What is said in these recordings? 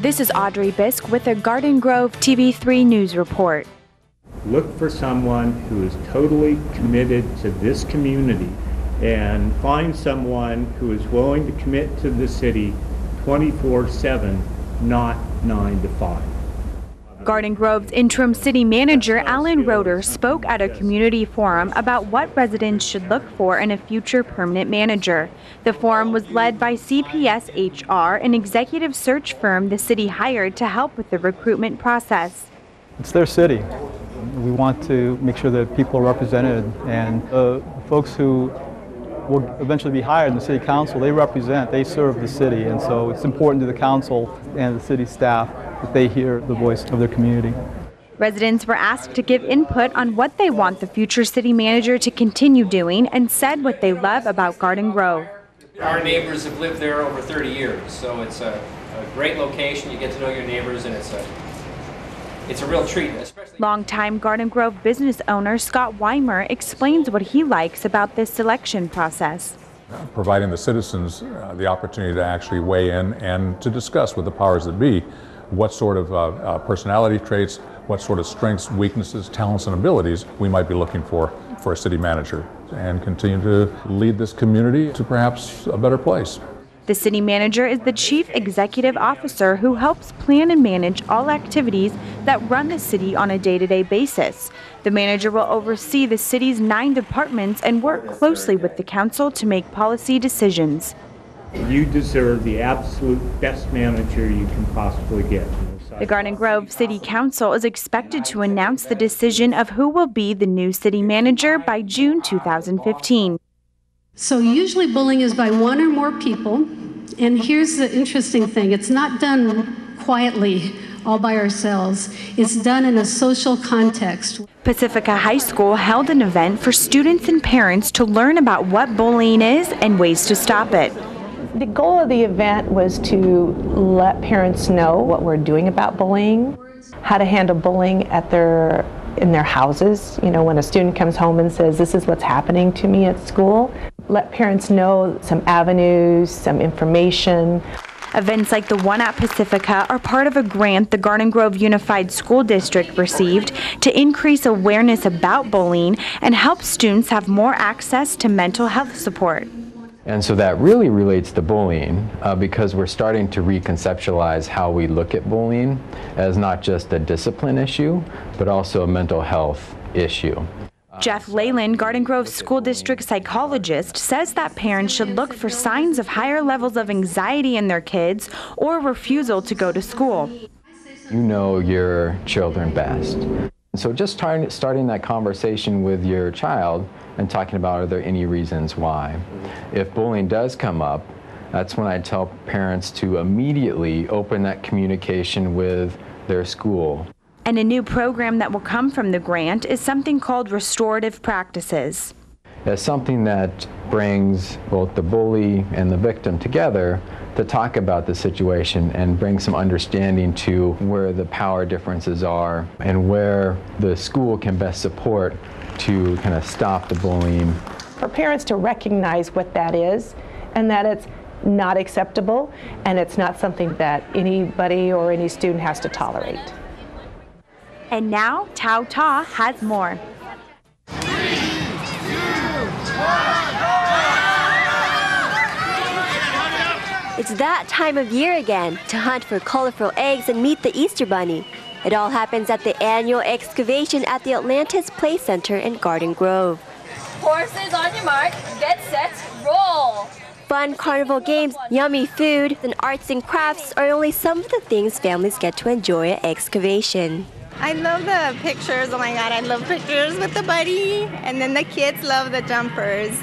This is Audrey Bisk with a Garden Grove TV3 News Report. Look for someone who is totally committed to this community and find someone who is willing to commit to the city 24/7, not 9 to 5. Garden Grove's interim city manager, Alan Roeder, spoke at a community forum about what residents should look for in a future permanent manager. The forum was led by CPS HR, an executive search firm the city hired to help with the recruitment process. It's their city. We want to make sure that people are represented, and folks who will eventually be hired in the city council, they serve the city, and so it's important to the council and the city staff that they hear the voice of their community. Residents were asked to give input on what they want the future city manager to continue doing and said what they love about Garden Grove. Our neighbors have lived there over 30 years, so it's a great location. You get to know your neighbors, and it's a real treat. Longtime Garden Grove business owner Scott Weimer explains what he likes about this selection process. Providing the citizens the opportunity to actually weigh in and to discuss with the powers that be what sort of personality traits, what sort of strengths, weaknesses, talents, and abilities we might be looking for a city manager, and continue to lead this community to perhaps a better place. The city manager is the chief executive officer who helps plan and manage all activities that run the city on a day-to-day basis. The manager will oversee the city's 9 departments and work closely with the council to make policy decisions. You deserve the absolute best manager you can possibly get. The Garden Grove City Council is expected to announce the decision of who will be the new city manager by June 2015. So usually bullying is by one or more people, and here's the interesting thing, it's not done quietly all by ourselves, it's done in a social context. Pacifica High School held an event for students and parents to learn about what bullying is and ways to stop it. The goal of the event was to let parents know what we're doing about bullying, how to handle bullying in their houses. You know, when a student comes home and says, this is what's happening to me at school, let parents know some avenues, some information. Events like the one at Pacifica are part of a grant the Garden Grove Unified School District received to increase awareness about bullying and help students have more access to mental health support. And so that really relates to bullying because we're starting to reconceptualize how we look at bullying as not just a discipline issue, but also a mental health issue. Jeff Leyland, Garden Grove School District psychologist, says that parents should look for signs of higher levels of anxiety in their kids or refusal to go to school. You know your children best. So just starting that conversation with your child and talking about, are there any reasons why? If bullying does come up, that's when I tell parents to immediately open that communication with their school. And a new program that will come from the grant is something called Restorative Practices. It's something that brings both the bully and the victim together to talk about the situation and bring some understanding to where the power differences are and where the school can best support to kind of stop the bullying. For parents to recognize what that is and that it's not acceptable and it's not something that anybody or any student has to tolerate. And now, Tao Ta has more. 3, 2, 1, It's that time of year again to hunt for colorful eggs and meet the Easter Bunny. It all happens at the annual excavation at the Atlantis Play Center in Garden Grove. Horses on your mark, get set, roll! Fun carnival games, yummy food, and arts and crafts are only some of the things families get to enjoy at excavation. I love the pictures. Oh my God, I love pictures with the bunny. And then the kids love the jumpers.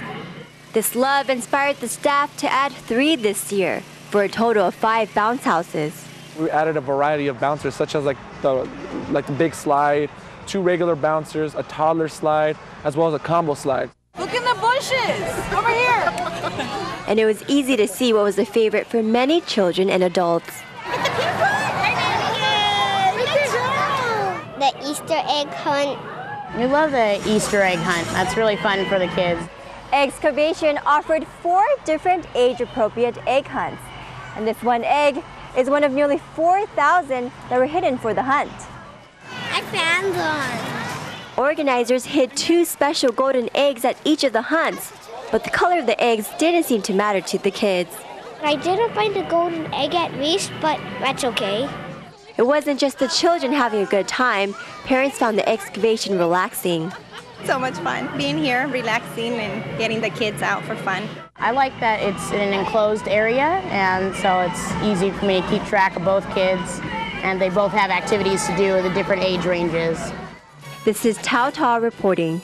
This love inspired the staff to add 3 this year, for a total of 5 bounce houses. We added a variety of bouncers, such as like the big slide, 2 regular bouncers, a toddler slide, as well as a combo slide. Look in the bushes! Over here! And it was easy to see what was a favorite for many children and adults. The Easter egg hunt. We love the Easter egg hunt. That's really fun for the kids. Excavation offered 4 different age-appropriate egg hunts. And this one egg is one of nearly 4,000 that were hidden for the hunt. I found one. Organizers hid 2 special golden eggs at each of the hunts, but the color of the eggs didn't seem to matter to the kids. I didn't find a golden egg at least, but that's okay. It wasn't just the children having a good time. Parents found the excavation relaxing. So much fun being here, relaxing, and getting the kids out for fun. I like that it's in an enclosed area, and so it's easy for me to keep track of both kids, and they both have activities to do with the different age ranges. This is Tao Ta reporting.